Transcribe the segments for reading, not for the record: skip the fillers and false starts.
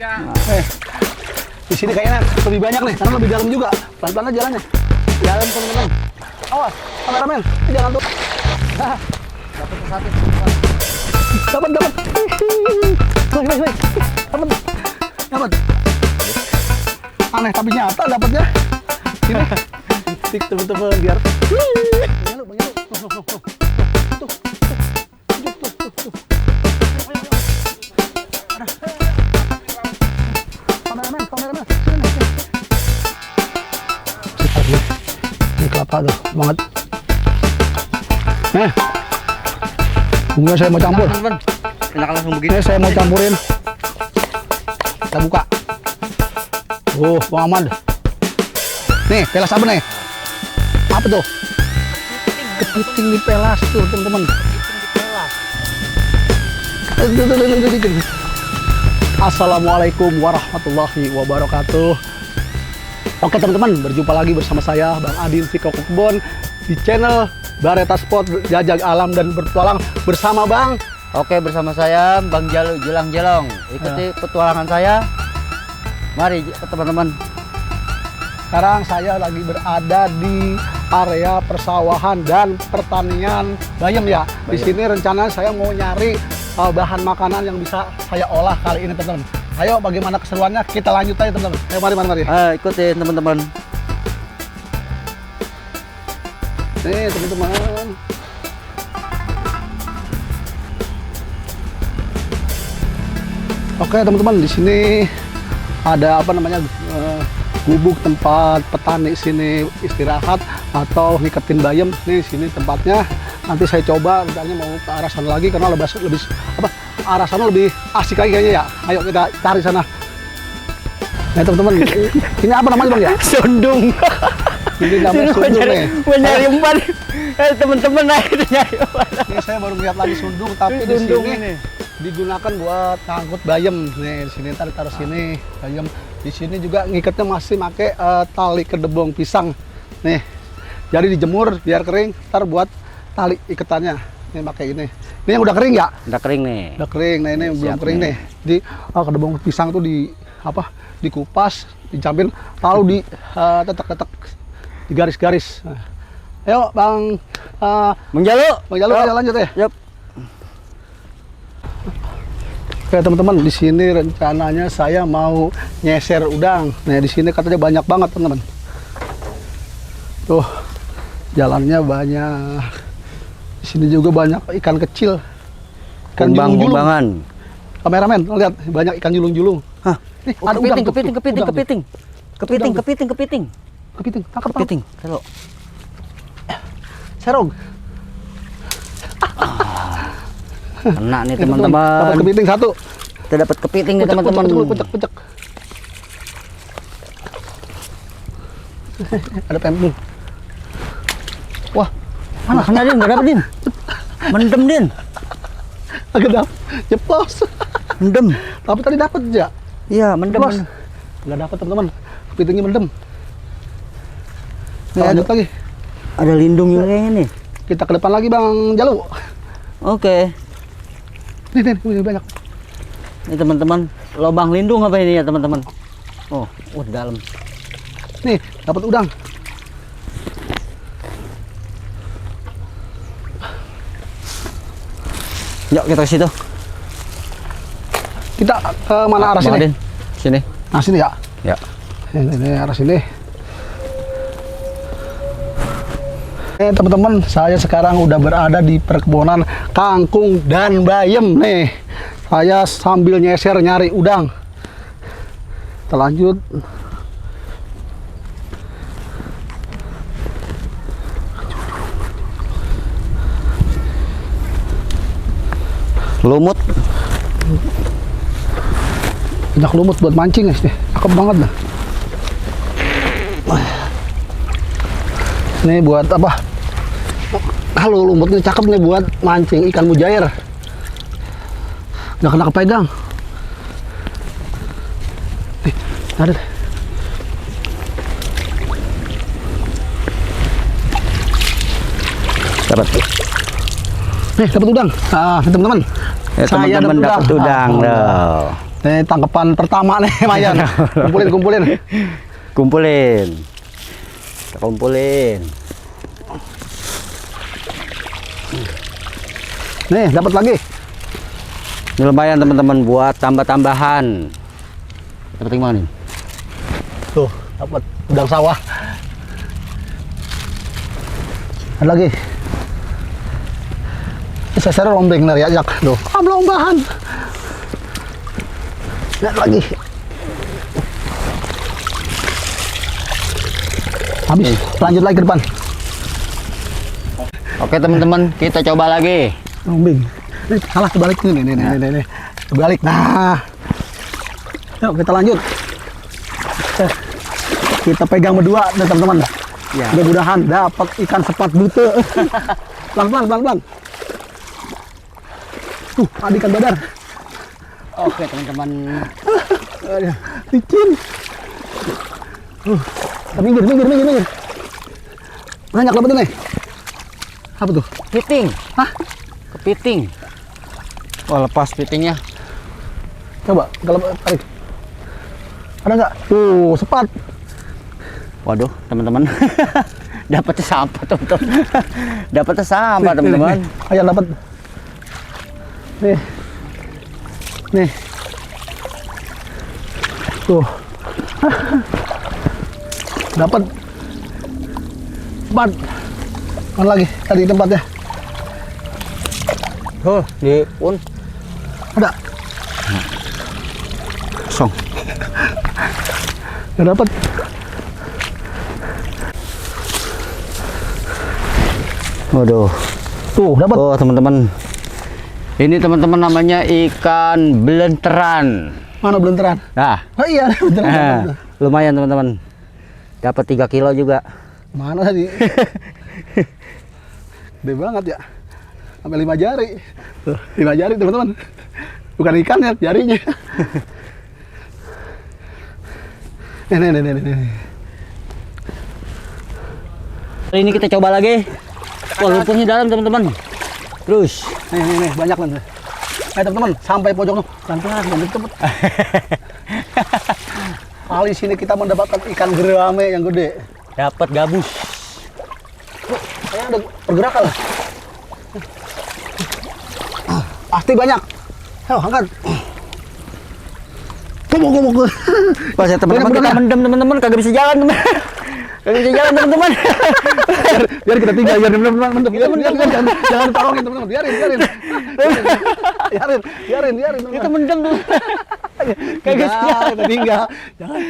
Di sini kayaknya lebih banyak nih, karena lebih dalam juga. Pelan-pelan aja jalannya. Jalan teman-teman. Awas, kameramen, jangan tuh. Dapat satu. Dapat. Baik. Dapat. Aneh tapi nyata dapatnya. Sini. Tik teman-teman biar. Banyak. Tuh. Kameramen, sini. Ini kelapa tuh, banget. Bunga saya mau campur. Enak langsung begini. Saya mau campurin. Kita buka. Bang Ahmad. Nih, pelas apa nih? Apa tuh? Kepiting dipelas tuh, teman-teman. Assalamualaikum warahmatullahi wabarakatuh. Oke teman-teman, berjumpa lagi bersama saya Bang Adin Viko Kebon di channel Bareta Spot, jajak alam dan bertualang bersama Bang. Oke, bersama saya Bang Jalu Jelang-Jelong. Ikuti petualangan saya. Mari teman-teman. Sekarang saya lagi berada di area persawahan dan pertanian bayam ya. Di sini rencana saya mau nyari bahan makanan yang bisa saya olah kali ini teman-teman. Ayo, bagaimana keseruannya? Kita lanjut aja teman-teman. Ayo mari. Ikutin teman-teman. Nih teman-teman. Oke teman-teman, di sini ada apa namanya gubuk tempat petani sini istirahat atau ngiketin bayam. Nih sini tempatnya. Nanti saya coba rencananya mau ke arah sana lagi karena lebih arah sana lebih asik lagi kayaknya ya. Ayo kita cari sana. Nah teman-teman, ini apa namanya Bang ya? Sundung. Ini namanya sundung nih. Mencari umpan. Teman-teman naik nyari umpan. Ini saya baru lihat lagi sundung, tapi di sini digunakan buat ngangkut bayam. Nih di sini taruh sini bayam. Di sini juga ngikatnya masih pakai tali kedebong pisang. Nih, jadi dijemur biar kering. Ntar buat tali iketannya. Nih pakai ini. Ini yang udah kering ya? Udah kering nih. Udah kering. Nah ini yang belum kering nih. Di kedebong pisang tuh dikupas, dicampur, lalu di tetek-tetek, di garis-garis. Nah, ayo Bang Jalu ayo lanjut ya. Yap. Oke teman-teman, di sini rencananya saya mau nyeser udang. Nah di sini katanya banyak banget teman-teman. Tuh jalannya banyak. Di sini juga banyak ikan kecil. Ikan Kumbang-kumbangan. Kameramen, lihat banyak ikan julung-julung. Hah? Nih, ada udang. Kepiting. Tangkap. Kepiting. Kalau serong. kena nih teman-teman. Dapat kepiting satu. Kita dapat kepiting nih teman-teman. Pecek. Ada pemping. Wah, Mana kena Din? Enggak dapat Din. Mendem Din. agak dapat. Jeplos. Mendem. Tapi tadi dapat aja. Iya, mendem. Enggak dapat teman-teman. Kepitingnya mendem. Nih, Lanjut lagi. Ada lindung juga kayaknya nih. Kita ke depan lagi Bang Jalu. Oke. Nih, banyak. Ini teman-teman, lubang lindung apa ini ya teman-teman? Oh, di dalam. Nih, dapat udang. Yuk kita ke situ. Kita ke mana arah sini? Sini. Nah, sini ya. Ya. Ini arah sini. Teman-teman, saya sekarang udah berada di perkebunan kangkung dan bayam nih. Saya sambil nyeser nyari udang. Kita lanjut. Lumut. Banyak lumut buat mancing guys nih. Cakep banget dah. Ini buat apa? Halo, lumutnya cakep nih buat mancing ikan mujair. Nggak kena kepegang. Nih, ada. Dapat. Nih, dapat udang. Ah, teman-teman. Ya, teman-teman dapat udang. Nih tangkapan pertama nih, Mayan. Kumpulin. Kumpulin. Kita kumpulin. Nih, dapat lagi. Ini lumayan teman-teman buat tambah-tambahan. Dapat yang mana nih? Tuh, dapat udang sawah. Ada lagi. Saya rombeng dari ajak. Tuh, lombahan. Lihat lagi. Habis, lanjut lagi ke depan. Oke teman-teman, kita coba lagi. Rombeng. Nih, salah kebalik nih. Kebalik. Nah. Yuk, kita lanjut. Kita pegang berdua nih, teman-teman. Ya. Mudah-mudahan dapat ikan sepat bute. Pelan-pelan. Ada ikan badar. Oke teman-teman. Licin. Minggir. Banyak dapat nih. Apa tuh? Piting. Hah? Kepiting. Wah, lepas pitingnya. Coba, kalau tarik. Ada nggak? Tuh, sepat. Waduh, teman-teman. Dapatnya sampah, teman-teman. Dapatnya sampah, teman-teman. Ayo dapat. Nih. Tuh. Dapat. Sepat. Mana lagi? Tadi tempatnya. Oh, di pun Ada. kosong. Nggak dapat. Waduh. Tuh, dapat. Oh, teman-teman. Ini teman-teman namanya ikan belenteran. Mana belenteran? Nah, Oh iya, belenteran. lumayan teman-teman. Dapat 3 kilo juga. Mana tadi? Gede banget ya. Sampai 5 jari. Tuh, 5 jari teman-teman. Bukan ikan ya, jarinya. Nih. Kali ini kita coba lagi. Wah, lumpurnya dalam teman-teman. Terus. Nih, banyak nih. Teman-teman, sampai pojok tuh. Pelan-pelan, jangan cepet. Kali sini kita mendapatkan ikan gerame yang gede. Dapat gabus. Kayaknya ada pergerakan lah. Pasti banyak. Ayo, angkat. Gomok. Pas ya teman-teman, kita mendem teman-teman, kagak bisa jalan teman. Kagak bisa jalan teman-teman. Biar kita tinggal, biar mendem. Jangan tolongin teman-teman, biarin. Biarin. Kita mendem tuh. Kagak bisa jalan. Kita tinggal. Jangan.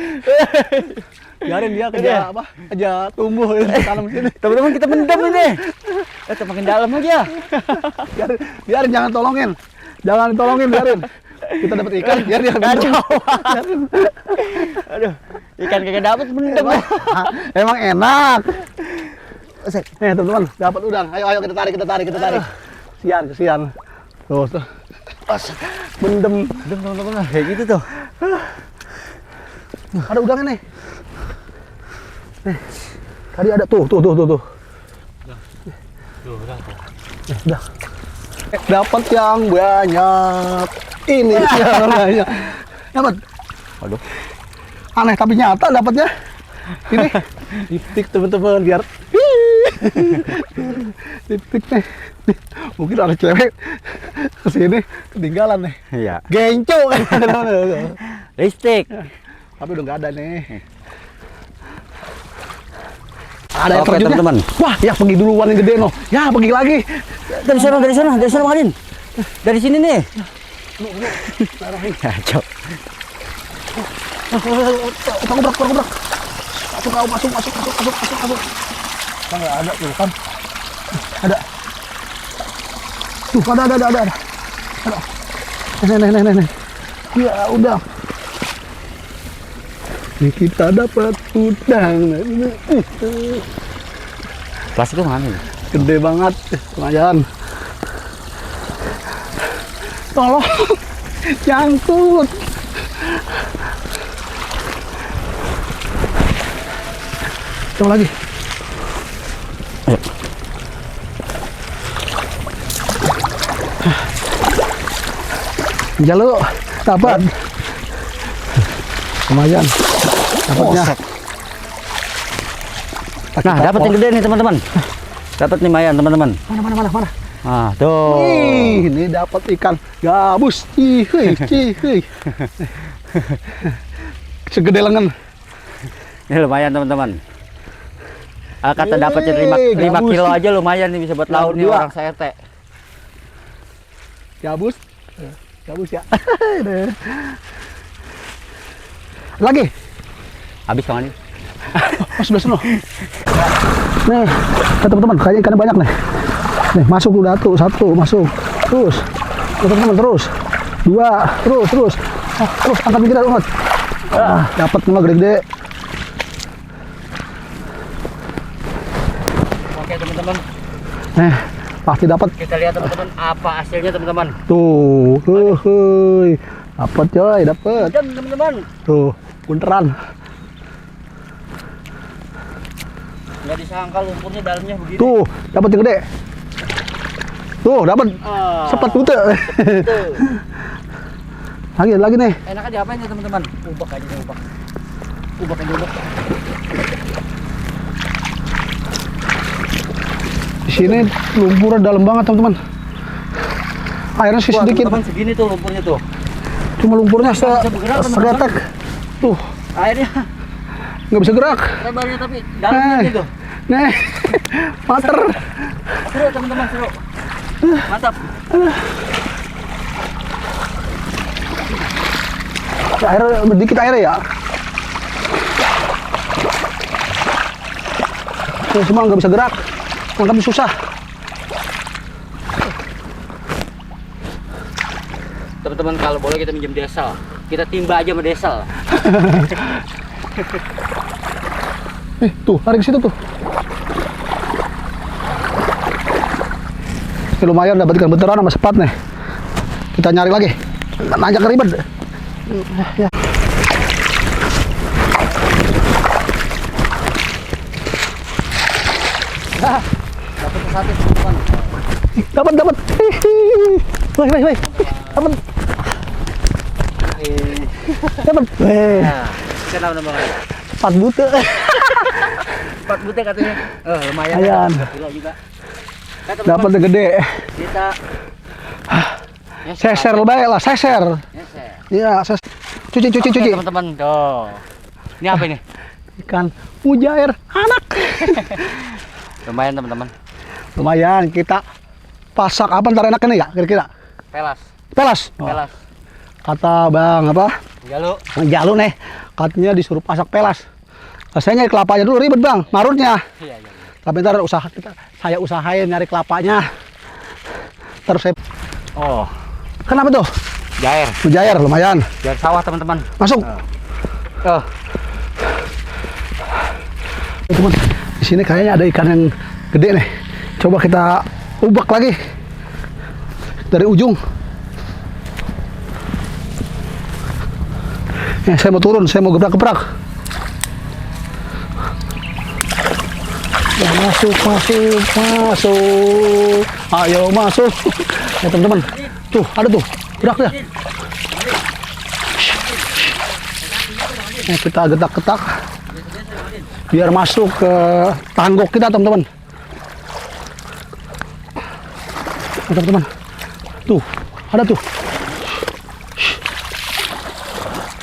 Biarin dia kerja apa? Aja tumbuh tanam sini. Teman-teman, kita mendem ini. Kita makin dalam aja. Biarin, jangan tolongin. Jangan ditolongin, biarin. Kita dapat ikan, biar dia kacau. Aduh, ikan kagak dapat mendem. Emang enak. Nih teman-teman, dapat udang. Ayo kita tarik. Kesian. Tuh. Mendem Teman-teman, kayak gitu tuh. Ada udangnya nih. Tadi ada tuh. Udah. Dapat yang banyak. Ini yang banyak. Dapat. Waduh. Aneh tapi nyata dapatnya. Ini dipik teman-teman biar dipik nih. Mungkin ada cewek kesini ketinggalan nih. Iya. Genco kan. Listrik. Tapi udah nggak ada nih. Ada yang Oke, terjunnya. teman-teman. Wah, ya pergi duluan yang gede no. Ya pergi lagi. Dari sana Makin. Dari sini nih. Kacau. Kubrak. Masuk. Nggak ada tuh kan. Ada. Tuh, ada. Nih. Ya udah. Nih kita dapat udang. Plastik itu mana nih? Gede banget, lumayan. Tolong, nyangkut. Coba lagi. Ayo. Jaluk, dapat. lumayan dapatnya. Nah, dapat yang gede nih teman-teman. Dapat nih lumayan teman-teman. Mana. Ah, tuh. Wih, ini dapat ikan gabus. Cih. Segede lengan. Ini lumayan teman-teman. Kata dapatnya 5 gabus. kilo aja lumayan nih, bisa buat laut nih Dua. orang CRT. Gabus ya. Lagi. Habis kawan ini. Oh, sebelah sana. Nih, teman-teman, kayaknya ikannya banyak nih. Nih, masuk udah tuh, 1 masuk. Terus. Teman-teman, terus. 2, terus. Terus angkat kita umat. Dapat cuma gede-gede. Oke teman-teman. Pasti dapat. Kita lihat teman-teman apa hasilnya teman-teman. Tuh, dapat coy, dapat. Jam teman-teman. Tuh, bunteran. Nggak disangka lumpurnya dalamnya begini. Tuh, dapat yang gede. Tuh, dapat. Sepet bute. Lagi nih. Enaknya diapain ya teman-teman? Ubak aja. Di sini lumpurnya dalam banget, teman-teman. Airnya sih Wah, sedikit. teman-teman segini tuh lumpurnya tuh. Cuma lumpurnya Bisa bergerak, teman-teman. segetek. Tuh, Airnya nggak bisa gerak. lebarnya tapi dalamnya gitu. Nih, mater. Seru teman-teman, seru. Mantap. Air sedikit airnya ya. Ini semua nggak bisa gerak. Angkatnya susah. Teman-teman, kalau boleh kita minjem desal. Kita timba aja sama desal. Tuh, lari ke situ tuh. Ini lumayan dapat ikan beteran sama sepat nih. Kita nyari lagi. Nanjak ribet. Ya. Dapat satu teman-teman. Dapat. Woi. Dapat. Dapat. Nah, ikan apa namanya? 4 bute. 4 butek katanya. Lumayan. Lumayan. 3 kilo juga. Dapat yang gede. Kita Seser baik lah, seser. Iya, cuci. Oke, teman-teman. Tuh. Ini apa ini? Ikan mujair anak. Lumayan teman-teman. Lumayan, kita pasak apa ntar enaknya nih ya kira-kira? Pelas. Pelas. Kata Bang apa? Jalu nih, katanya disuruh pasak pelas. Saya nyari kelapanya dulu ribet Bang, marutnya. Iya. Tapi ntar saya usahain nyari kelapanya. Terus saya. Oh, Kenapa tuh? jair. Mujair lumayan. Jair sawah teman-teman. Masuk. Teman, di sini kayaknya ada ikan yang gede nih. Coba kita ubak lagi dari ujung. Saya mau turun, saya mau gebrak-gebrak. Ya, masuk. Ayo masuk. Ya teman-teman, tuh ada tuh, gerak ya. Kita getak-getak biar masuk ke tanggok kita teman-teman. Teman-teman, tuh ada tuh.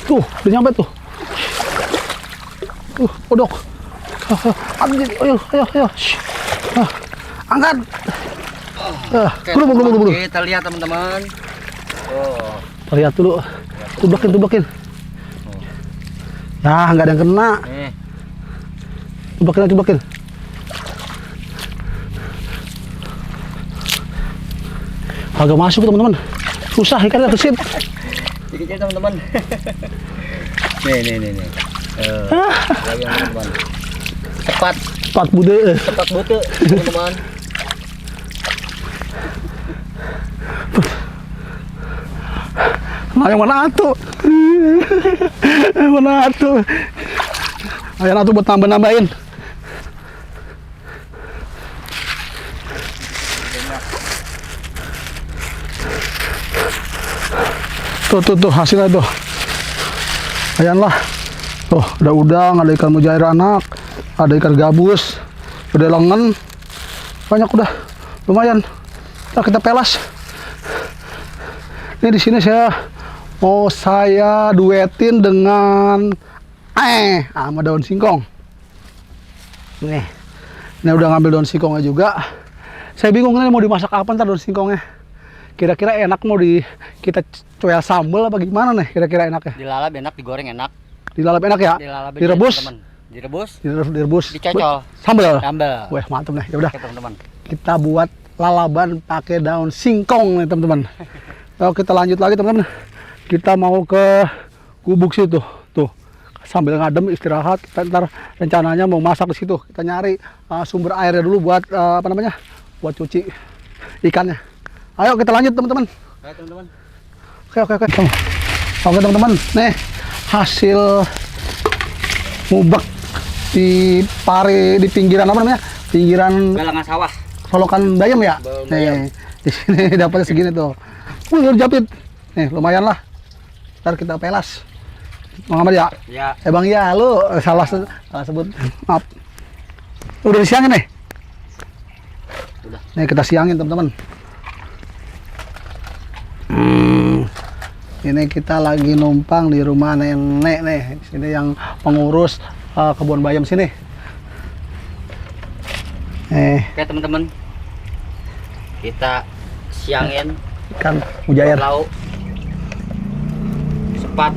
Tuh, udah nyampe tuh. Kodok. Ayo. Angkat. Belum. Kita lihat teman-teman. Lihat dulu. Tubakin. Ya, nggak ada yang kena. Tubakin. Agak masuk teman-teman. Susah ikannya kesit. Dikit teman-teman. Nih. Lagi teman-teman. Cepat bude. Cepat bute teman-teman. Nah, yang mana atuh? Ayo atuh buat nambahin. Tuh hasilnya tuh. Lumayan lah. Tuh, ada udang, ada ikan mujair anak, ada ikan gabus, ada lengan. Banyak udah. Lumayan. Ntar kita pelas. Ini di sini saya duetin dengan sama daun singkong. Nih. Ini udah ngambil daun singkongnya juga. Saya bingung nih mau dimasak apa ntar daun singkongnya. Kira-kira enak mau kita coel sambal apa gimana nih kira-kira enaknya? Dilalap enak, digoreng enak. Dilalap enak ya? Dilalap aja, Direbus? teman-teman. Direbus. Direbus. Dicocol. Sambal. Sambal. Wah, mantap nih. Ya udah. Oke, teman-teman. Kita buat lalaban pakai daun singkong nih, teman-teman. Oke, kita lanjut lagi, teman-teman. Kita mau ke gubuk situ. Tuh. Sambil ngadem istirahat, kita ntar rencananya mau masak di situ. Kita nyari sumber airnya dulu buat buat cuci ikannya. Ayo kita lanjut, teman-teman. Oke, teman-teman. Oke. Oke, teman-teman. Nih, hasil mubak di pinggiran apa namanya? Pinggiran Galangan sawah. Solokan Bayam ya? Bayam. Nih, di sini dapatnya segini tuh. Udah japit. Nih, lumayan lah. Ntar kita pelas. Bang Ahmad ya? Ya. Bang ya, lu salah sebut. Maaf. Udah disiangin nih? Udah. Nih, kita siangin, teman-teman. Ini kita lagi numpang di rumah nenek nih. Sini yang pengurus kebun bayam sini. Oke, teman-teman. Kita siangin Ikan mujair. lauk. Sepat.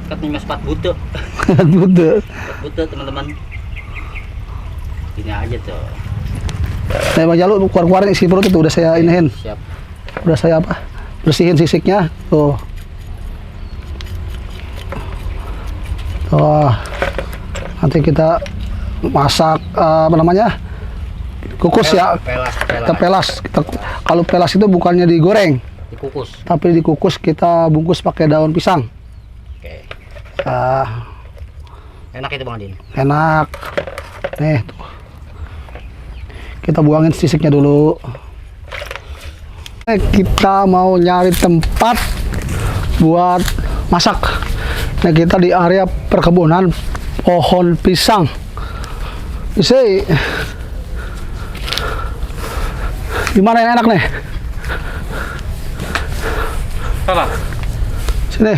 Katanya sepat butuh. Butuh. Butuh, teman-teman. Ini aja tuh. Nih Bang Jalu, keluar-keluarin isi perut itu udah saya iniin. Siap. Udah saya bersihin sisiknya. Tuh. Tuh. Nanti kita masak kukus ya. Kita pelas. Kalau pelas itu bukannya digoreng, Dikukus. tapi dikukus kita bungkus pakai daun pisang. Oke. Enak itu Bang Adin. Enak. Nih, tuh. Kita buangin sisiknya dulu. Kita mau nyari tempat buat masak. Nah, kita di area perkebunan pohon pisang. Isi. Gimana yang enak nih? Salah. Sini.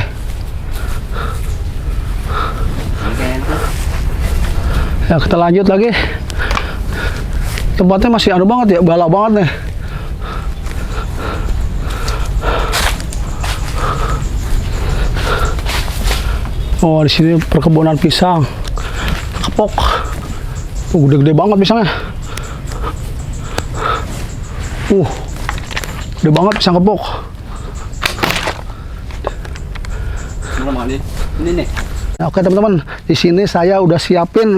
Ya, kita lanjut lagi. Tempatnya masih anu banget ya, balak banget nih. Oh, di sini perkebunan pisang. Kepok. Gede-gede banget pisangnya. Gede banget pisang kepok. Ini nih. Nah, oke teman-teman, di sini saya udah siapin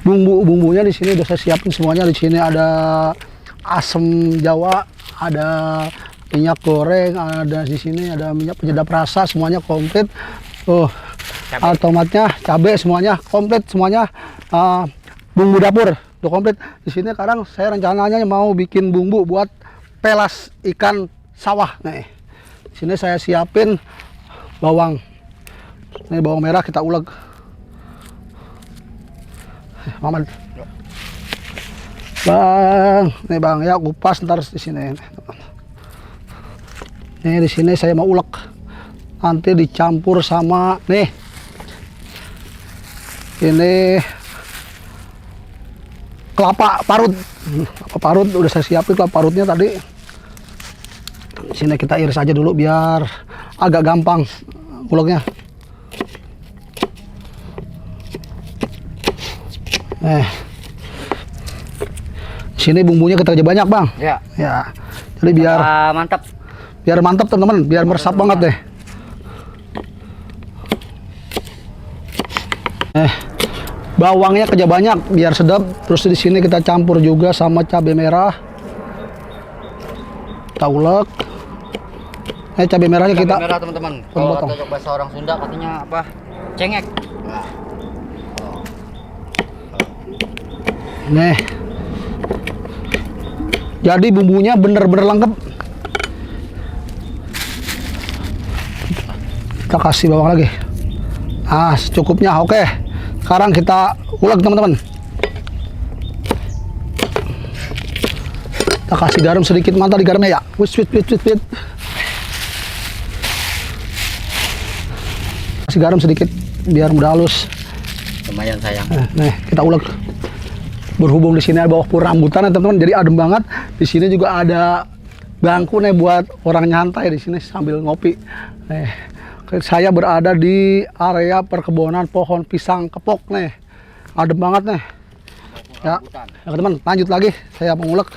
bumbu-bumbunya. Di sini udah saya siapin semuanya. Di sini ada asam Jawa, ada minyak goreng, ada di sini ada minyak penyedap rasa, semuanya komplit. Tomatnya, cabai semuanya komplit, semuanya bumbu dapur udah komplit. Di sini sekarang saya rencananya mau bikin bumbu buat pelas ikan sawah. Nih, di sini saya siapin bawang. Ini bawang merah kita uleg. Maman. Bang, nih Bang ya kupas ntar di sini. Nih di sini saya mau ulek. Nanti dicampur sama nih. Ini kelapa parut. Kelapa parut udah saya siapin kelapa parutnya tadi. Di sini kita iris aja dulu biar agak gampang uleknya. Sini bumbunya kita aja banyak Bang. Ya. Ya. Jadi biar mantap. Biar mantap teman-teman, biar meresap banget deh. Bawangnya kerja banyak biar sedap. Terus di sini kita campur juga sama cabai merah. Kita ulek. Cabai merahnya kita merah teman-teman. Kalau kata bahasa orang Sunda katanya apa? Cengek. Nih. Jadi bumbunya bener-bener lengkap. Kita kasih bawang lagi. Nah, secukupnya. Oke. Sekarang kita ulek teman-teman. Kita kasih garam sedikit, mantap di garamnya ya. Wis. Kasih garam sedikit biar mudah halus. Lumayan sayang. Nih, kita ulek. Berhubung di sini ada bawah pur rambutan ya teman-teman, jadi adem banget. Di sini juga ada bangku nih buat orang nyantai di sini sambil ngopi. Saya berada di area perkebunan pohon pisang kepok nih. Adem banget nih. Ya, teman-teman, lanjut lagi. Saya mengulek.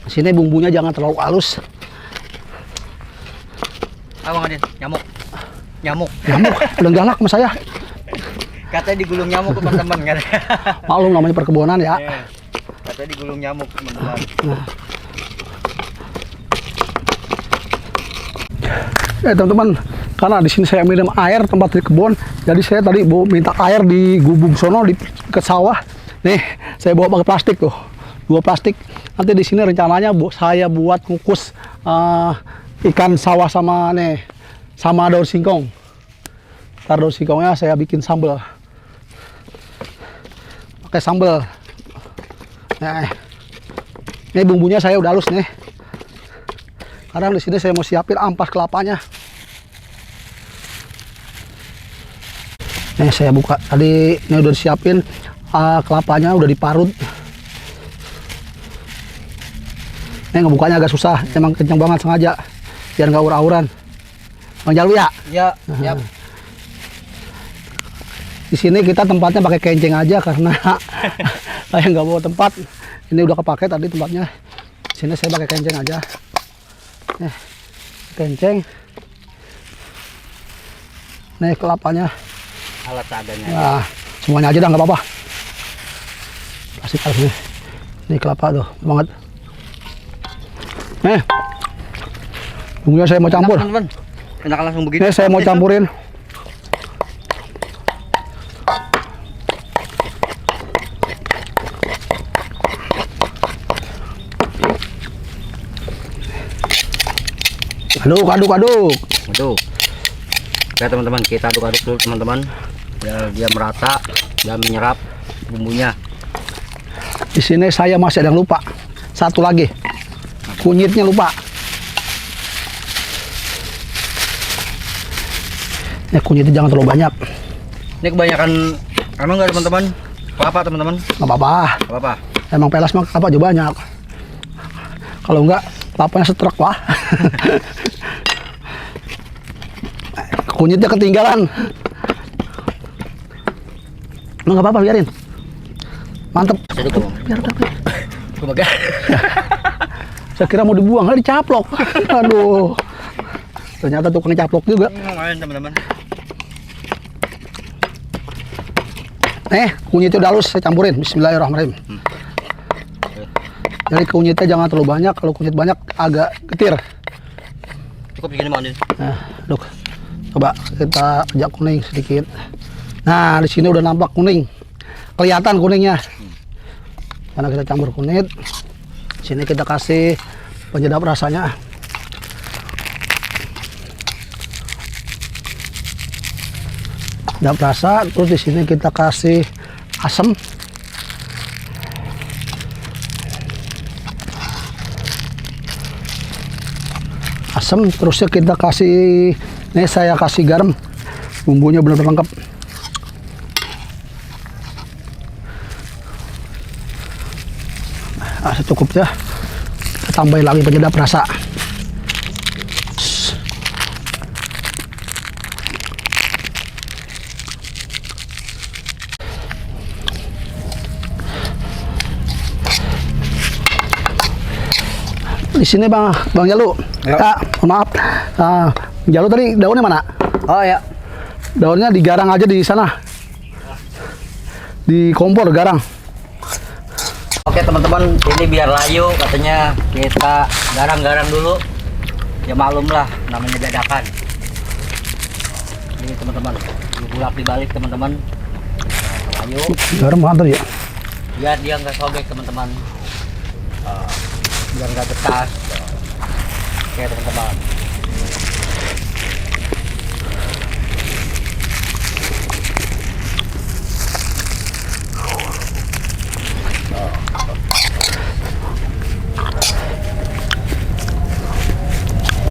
Sini bumbunya jangan terlalu halus. Bang Adin, nyamuk. Nyamuk, udah galak sama saya. Katanya digulung nyamuk teman-teman kan. Maklum namanya perkebunan ya. Katanya digulung nyamuk teman-teman. Teman-teman, karena di sini saya minum air tempat di kebun, jadi saya tadi minta air di gubuk sono di ke sawah. Nih, saya bawa pakai plastik tuh, 2 plastik. Nanti di sini rencananya saya buat kukus ikan sawah sama daun singkong. Ntar daun singkongnya saya bikin sambal. Pakai sambal. Nah, ini bumbunya saya udah halus nih. Sekarang di sini saya mau siapin ampas kelapanya. Nih saya buka. Tadi ini udah disiapin kelapanya, udah diparut. Ini ngebukanya agak susah, emang kencang banget sengaja biar nggak aur-auran. Bang Jalu ya? Iya. Siap. Di sini kita tempatnya pakai kenceng aja karena saya nggak bawa tempat. Ini udah kepake tadi tempatnya. Di sini saya pakai kenceng aja. Kenceng. Nih kelapanya. Alat seadanya. Nah, semuanya aja dah nggak apa-apa. Kasih sini. Ini kelapa tuh, banget. Bumbunya saya mau campur. Teman-teman. Enak langsung begini. Ini saya mau campurin. Aduk. Aduh. Oke teman-teman, kita aduk-aduk dulu teman-teman. Biar dia merata dan menyerap bumbunya. Di sini saya masih ada yang lupa. Satu lagi. Kunyitnya lupa. Ya kunyitnya jangan terlalu banyak. Ini kebanyakan emang enggak teman-teman? Apa teman-teman? Nggak apa-apa. Apa? Emang pelas mah kelapa juga banyak. Kalau enggak, kelapanya setrek wah. Kunyitnya ketinggalan. Nggak apa-apa, biarin. Mantep. Biar. Saya kira mau dibuang, nggak dicaplok. Aduh. Ternyata tukang caplok juga. Lumayan teman-teman. Kunyitnya udah halus, saya campurin. Bismillahirrahmanirrahim. Jadi kunyitnya jangan terlalu banyak. Kalau kunyit banyak agak getir. Cukup begini Bang Adin. Nah, duk. Coba kita ajak kuning sedikit. Nah, di sini udah nampak kuning. Kelihatan kuningnya. Karena kita campur kunyit. Di sini kita kasih penyedap rasanya. Penyedap rasa, terus di sini kita kasih asam. Terusnya kita kasih, ini saya kasih garam, bumbunya benar-benar lengkap. Secukupnya, kita tambahin lagi penyedap rasa. Di sini Bang Jalu. Ya, maaf. Jalu tadi daunnya mana? Oh ya. Daunnya digarang aja di sana. Di kompor garang. Oke teman-teman, ini biar layu katanya kita garang-garang dulu. Ya maklum lah, namanya dadakan. Ini teman-teman, bulak dibalik teman-teman. Layu. Garam mantap ya. Biar dia nggak sobek teman-teman. Biar nggak getas. Oke teman-teman.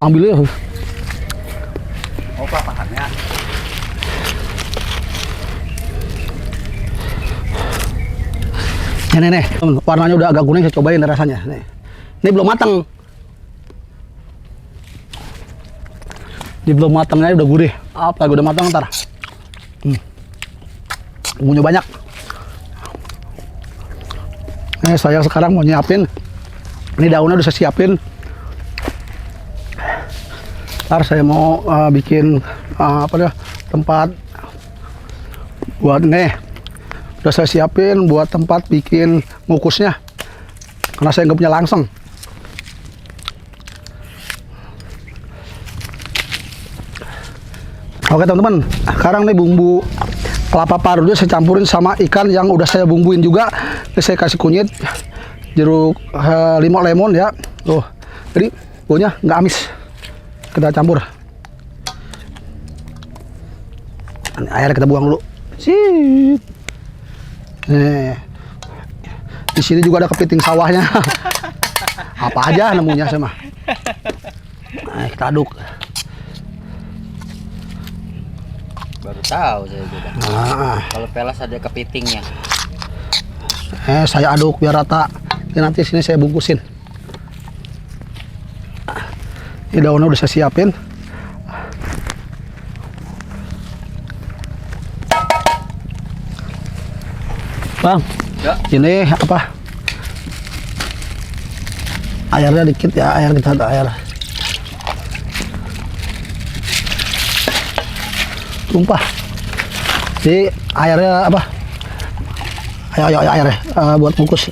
ambil ya. Oh, papahannya. Nih, warnanya udah agak kuning, saya cobain rasanya. Nih. Ini belum matang. Ini belum matangnya udah gurih. Apalagi udah matang ntar. Bumbunya banyak. Nih, saya sekarang mau nyiapin. Ini daunnya udah saya siapin. Ntar saya mau bikin tempat buat nih. Udah saya siapin buat tempat bikin ngukusnya. Karena saya nggak punya langseng. Oke teman-teman, sekarang nih bumbu kelapa parutnya saya campurin sama ikan yang udah saya bumbuin juga. Ini saya kasih kunyit, jeruk lemon ya. Tuh, jadi baunya nggak amis. Kita campur. Ini air kita buang dulu. Sit. Nih, di sini juga ada kepiting sawahnya. Apa aja nemunya sama. Nah, kita aduk. Baru tahu saya juga. Kalau pelas ada kepitingnya. Saya aduk biar rata. Nanti sini saya bungkusin. Ini daunnya udah saya siapin. Bang, Ya. ini apa? Airnya dikit ya, air kita ada air. Tumpah. Jadi airnya apa? Ayo airnya buat bungkus.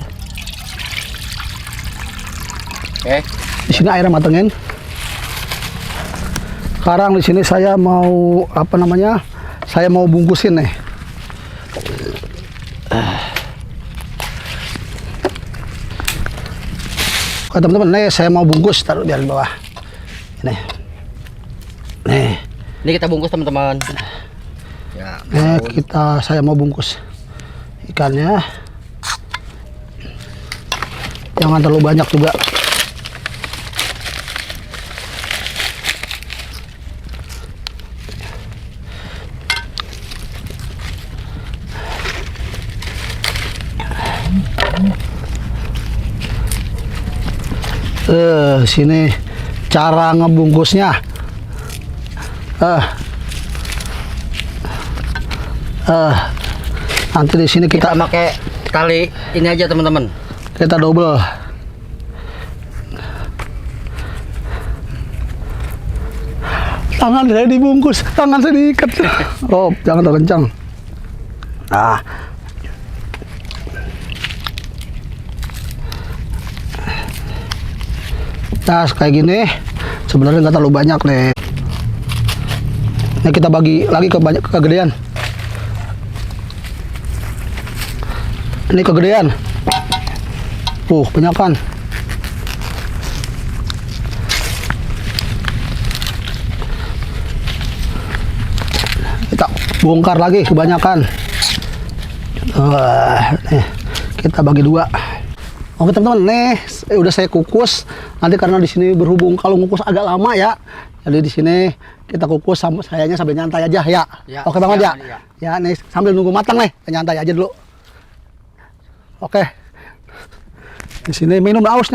Oke. Di sini airnya matengin. Sekarang di sini saya mau Saya mau bungkusin nih. Oke teman-teman, nih saya mau bungkus, taruh biar di bawah. Nih. Ini kita bungkus teman-teman. Ya. Saya mau bungkus ikannya. Jangan terlalu banyak juga. Sini cara ngebungkusnya. Nanti di sini kita pakai tali ini aja teman-teman. Kita double. Tangan saya dibungkus, tangan saya diikat. Oh, jangan terlalu kencang. Nah. Nah, kayak gini. Sebenarnya nggak terlalu banyak nih. Ini kita bagi lagi ke kegedean. Ini kegedean. Banyakan. Kita bongkar lagi kebanyakan. Nih, kita bagi dua. Oke teman-teman, nih udah saya kukus. Nanti karena di sini berhubung kalau ngukus agak lama ya, jadi di sini kita kukus sayanya sambil nyantai aja ya. Oke banget ya. Ya nih sambil nunggu matang nih, nyantai aja dulu. Oke. Di sini minum aus.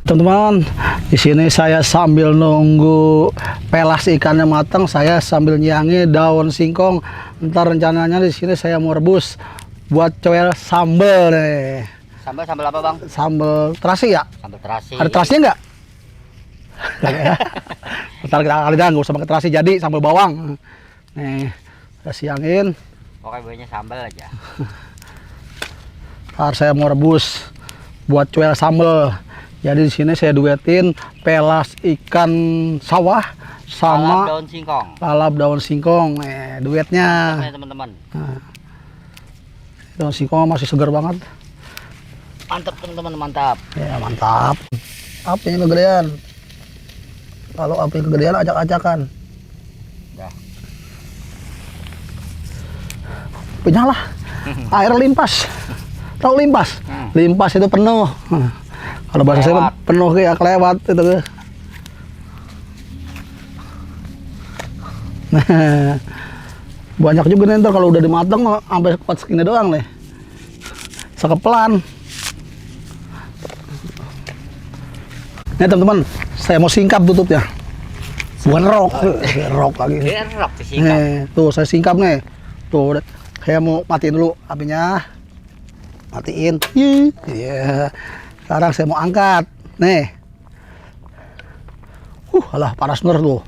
Teman-teman, di sini saya sambil nunggu pelas ikannya matang, saya sambil nyiangi daun singkong. Ntar rencananya di sini saya mau rebus buat coel sambal nih. Sambal apa bang? Sambal terasi ya? Sambal terasi. Ada terasinya nggak? Ntar kita kali dah, nggak usah pakai terasi, jadi sambal bawang. Nih, kita siangin. Pokoknya baunya sambal aja. Ntar saya mau rebus buat coel sambal. Jadi di sini saya duetin pelas ikan sawah sama lalap daun singkong. Duetnya. Teman-teman. Nah, daun singkong masih segar banget. Mantap teman-teman, mantap. Ya mantap. Apinya kegedean. Kalau api kegedean acak-acakan. Ya. Penyalah. Air limpas. Tahu limpas? Limpas itu penuh. Kalau bahasa saya mah penuh ya, kelewat itu. Nah, banyak juga nih ntar kalau udah dimatang mah sampai kuat segini doang nih. Sekepelan. Nih teman-teman, saya mau singkap tutupnya. Bukan rok, rok lagi. Rok disingkap. Nih, tuh saya singkap nih. Tuh, saya mau matiin dulu apinya. Matiin. Iya. Sekarang saya mau angkat. Nih. Alah panas bener tuh.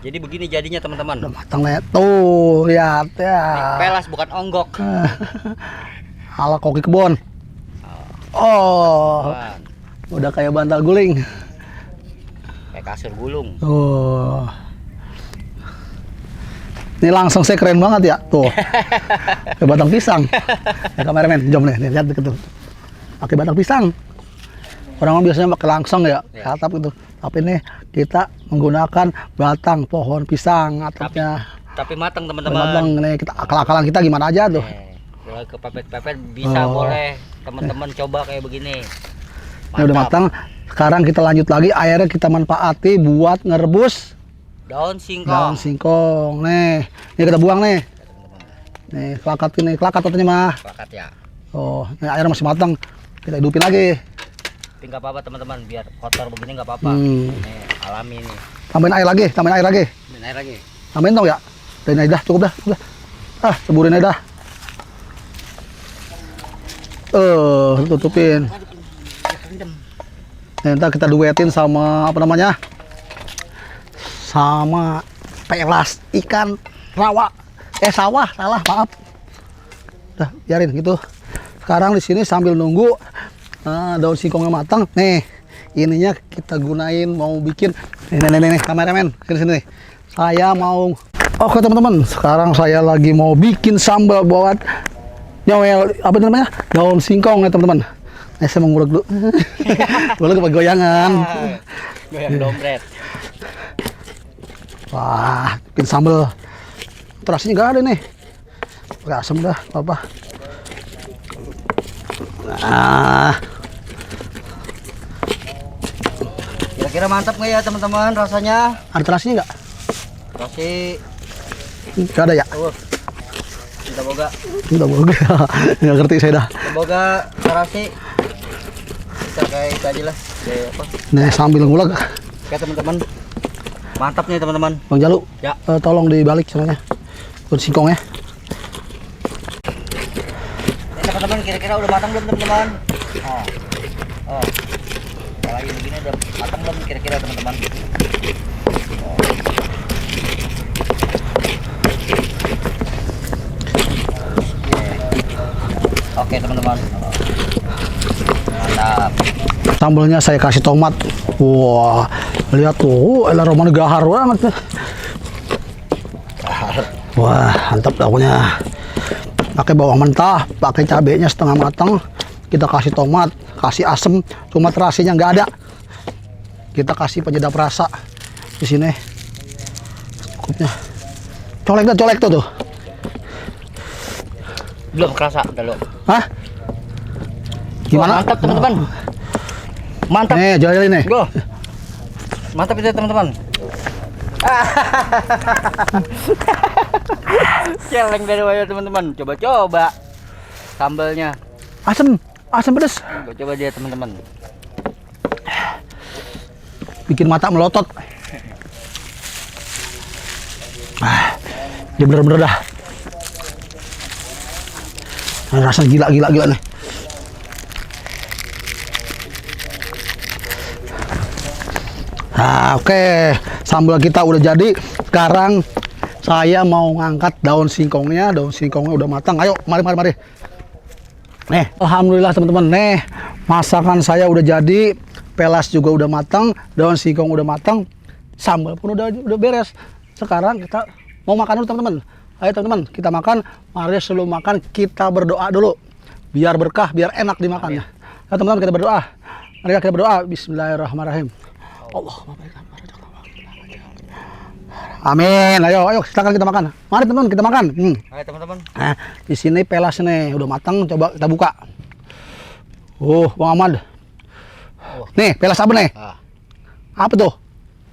Jadi begini jadinya teman-teman. Udah matang nih. Tuh, lihat ya. Pelas bukan onggok. Ala koki kebon. Oh. Udah kayak bantal guling. Kayak kasur gulung. Tuh. Ini langsung saya keren banget ya. Tuh. Kayak batang pisang. Ya, kameramen, jom nih, lihat deket tuh. Pakai batang pisang. Orang biasanya pakai langsung ya, atap gitu. Tapi ini kita menggunakan batang pohon pisang atapnya. Tapi matang teman-teman. Matang nih, kita akal-akalan kita gimana aja tuh. Kalau kepepet-pepet bisa boleh teman-teman coba kayak begini. Ini udah matang. Sekarang kita lanjut lagi, airnya kita manfaati buat ngerebus daun singkong. daun singkong. Nih, ini kita buang nih. Nih, kelakat ini, kelakat katanya mah. Kelakat ya. Oh, ini airnya masih matang. Kita hidupin lagi. Tapi nggak apa-apa teman-teman, biar kotor begini nggak apa-apa. Nih, alami nih. Tambahin air lagi, tambahin air lagi. Tambahin air lagi. Tambahin dong ya. Dan ini dah, cukup dah, cukup dah. Ceburin aja dah. Tutupin. Nah, ntar kita duetin sama apa namanya? Sama pelas ikan rawa. Sawah, salah, maaf. Udah, biarin gitu. Sekarang di sini sambil nunggu daun singkongnya matang. Nih, ininya kita gunain mau bikin. Nih, kameramen, sini. Saya mau. Oke teman-teman, sekarang saya lagi mau bikin sambal buat nyawel apa namanya? Daun singkong ya teman-teman. Saya mau ngulek dulu. Ngulek pakai goyangan. Goyang dompet. Wah, bikin sambal. Terasnya nggak ada nih. Pakai asam dah, apa? Nah, Kira-kira mantap nggak ya teman-teman rasanya? ada terasnya nggak? Kasih. Nggak ada ya? Kita boga. Udah boga. Nggak ngerti saya dah. Boga terasi. Bisa kayak itu aja lah. Kayak apa? Nih sambil ngulek. Oke teman-teman. Mantap nih teman-teman. Bang Jalu, Ya. tolong dibalik caranya. Daun singkongnya. Ini teman-teman kira-kira udah matang belum teman-teman? Oh. Kalau lagi begini udah matang belum kira-kira teman-teman? Oke teman-teman. Mantap. Sambalnya saya kasih tomat. Wah, lihat tuh, aromanya gahar banget. Wah, mantap daunnya. Pakai bawang mentah, pakai cabenya setengah matang. Kita kasih tomat, kasih asem, cuma terasinya nggak ada. Kita kasih penyedap rasa di sini. Cukupnya. Colek tuh. Belum kerasa dulu. Hah? Gimana? Wah, mantap teman-teman. Mantap. Nih, jalanin nih. Go. Mantap itu teman-teman. Celeng dari wayo teman-teman. Coba sambalnya. Asam pedes. Coba dia teman-teman. Bikin mata melotot. Dia bener-bener dah. Rasanya gila nih. Nah, oke, sambal kita udah jadi. Sekarang saya mau ngangkat daun singkongnya. Daun singkongnya udah matang. Ayo, mari. Nih, alhamdulillah teman-teman. Nih, masakan saya udah jadi. Pelas juga udah matang. Daun singkong udah matang. Sambal pun udah beres. Sekarang kita mau makan dulu teman-teman. Ayo teman-teman, kita makan. Mari sebelum makan kita berdoa dulu. Biar berkah, biar enak dimakannya. Ayo teman-teman kita berdoa. Mari kita berdoa. Bismillahirrahmanirrahim. Amin. Ayo silakan kita makan. Mari teman-teman kita makan. Ayo teman-teman. Nah, di sini pelas nih udah matang, coba kita buka. Bang Ahmad. Oh. Nih, pelas apa nih? Ah, Apa tuh?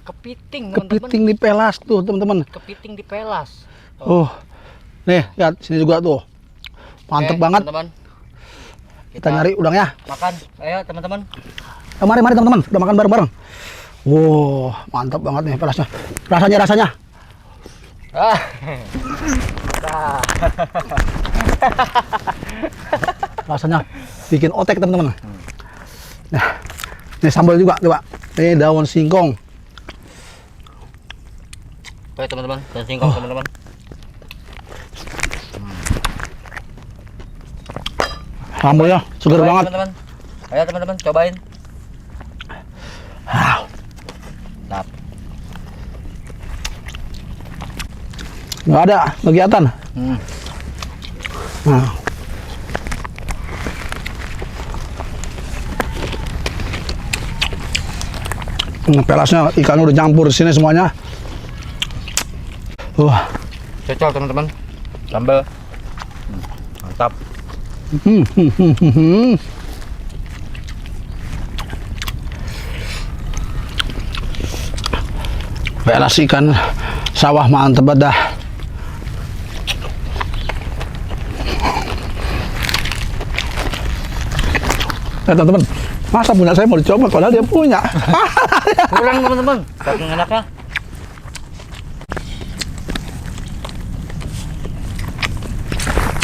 kepiting, teman-teman. Kepiting di pelas tuh, teman-teman. Kepiting di pelas. Nih, lihat sini juga tuh. Mantep Oke, banget. teman-teman. Kita nyari udangnya. Makan. Ayo, teman-teman. Mari teman-teman, kita makan bareng-bareng. Mantap banget nih pelasnya. Rasanya. Ah. Nah. Rasanya bikin otek, teman-teman. Nah, ini sambal juga, coba. Ini daun singkong. Oke, teman-teman. Dan singkong, teman-teman. Sambalnya segar Cobain, banget. teman-teman. Ayo, teman-teman, cobain. Nah, Nggak ada kegiatan. Nah. Pelasnya ikannya udah nyampur di sini semuanya. cocok, teman-teman. Sambal. Mantap. Pelas ikan sawah mantep banget dah. Teman-teman, masa punya saya mau dicoba padahal dia punya. Kurang, teman-teman. Saking enaknya.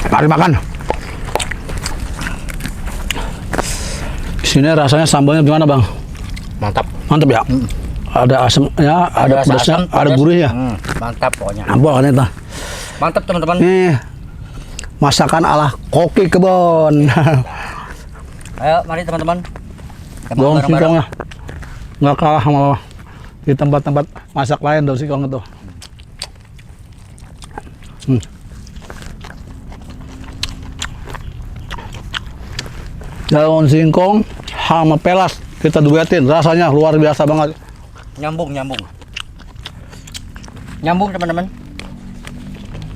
Mari makan. Sini rasanya sambalnya gimana, Bang? Mantap. Mantep ya? Ada asamnya, ada rasa pedasnya, asam, ada pedas. gurihnya. Mantap pokoknya. Ampun kan itu. Mantap, teman-teman. Nih, masakan ala koki kebon. Ayo, mari, teman-teman. Kita makan Daun bareng-bareng. singkongnya nggak kalah sama di tempat-tempat masak lain daun singkong itu. Daun singkong sama pelas kita duetin, rasanya luar biasa banget. Nyambung. Nyambung, teman-teman.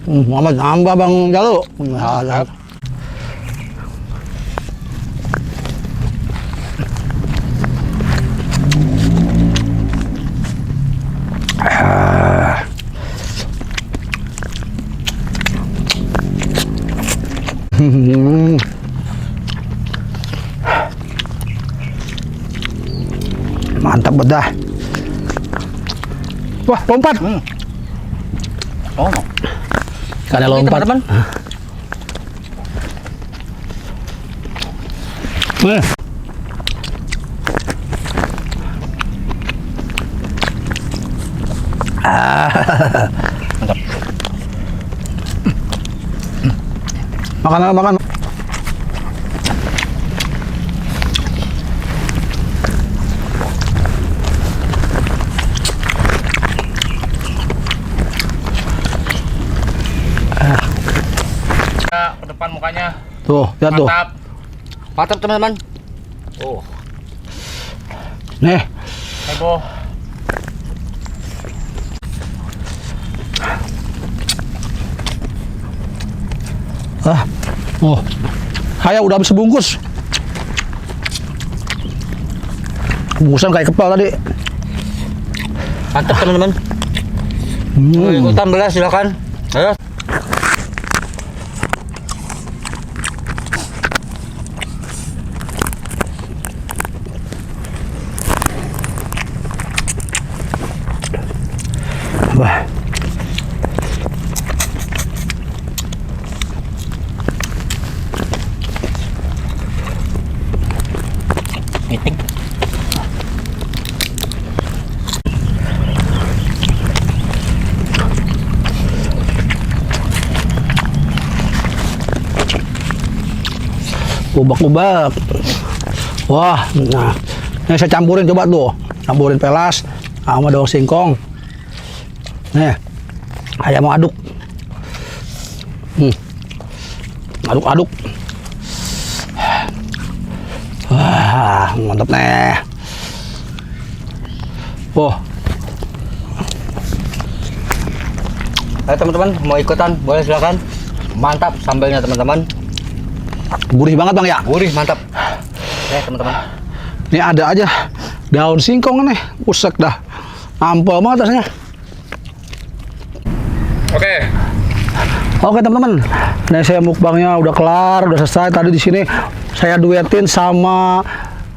Mama nambah Bang Jalu. Nah, Mantap bedah. Wah, lompat. Oh, Karena ini, lompat. teman-teman. Nih. Mantap. Makan. Ke depan mukanya. Tuh, lihat tuh. Mantap, teman-teman. Nih. Heboh. Saya udah habis sebungkus. Bungkusan kayak kepal tadi. Mantap, teman-teman. Ikutan belas, silakan. Ayo. Wah. Meeting. Ubak-ubak. Wah, nah. Ini saya campurin coba tuh. Campurin pelas sama daun singkong. Nih. Ayam mau aduk. Aduk-aduk. Wah, mantap nih. Ayo, teman-teman, mau ikutan boleh, silakan. Mantap sambalnya, teman-teman. Gurih banget Bang ya. Gurih, mantap. Oke teman-teman. Ini ada aja daun singkong nih, usek dah. Ampel banget rasanya. Oke teman-teman, ini saya mukbangnya udah kelar, udah selesai. Tadi di sini saya duetin sama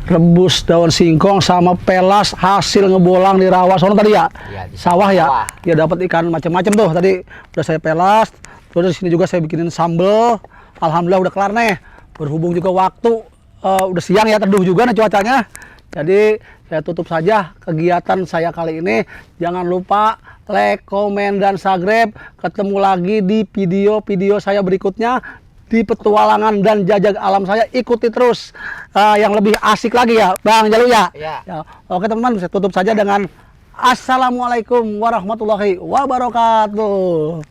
rebus daun singkong sama pelas hasil ngebolang di rawa sono tadi ya, Iya, di sawah ya. sawah. Ya dapat ikan macam-macam tuh tadi udah saya pelas. Terus di sini juga saya bikinin sambel. Alhamdulillah udah kelar nih. Berhubung juga waktu udah siang ya, teduh juga nih cuacanya. Jadi saya tutup saja kegiatan saya kali ini. Jangan lupa like, komen, dan subscribe. Ketemu lagi di video-video saya berikutnya di petualangan dan jajak alam saya. Ikuti terus yang lebih asik lagi ya Bang Jalu ya. Iya. Ya, oke teman-teman, saya tutup saja dengan Assalamualaikum warahmatullahi wabarakatuh.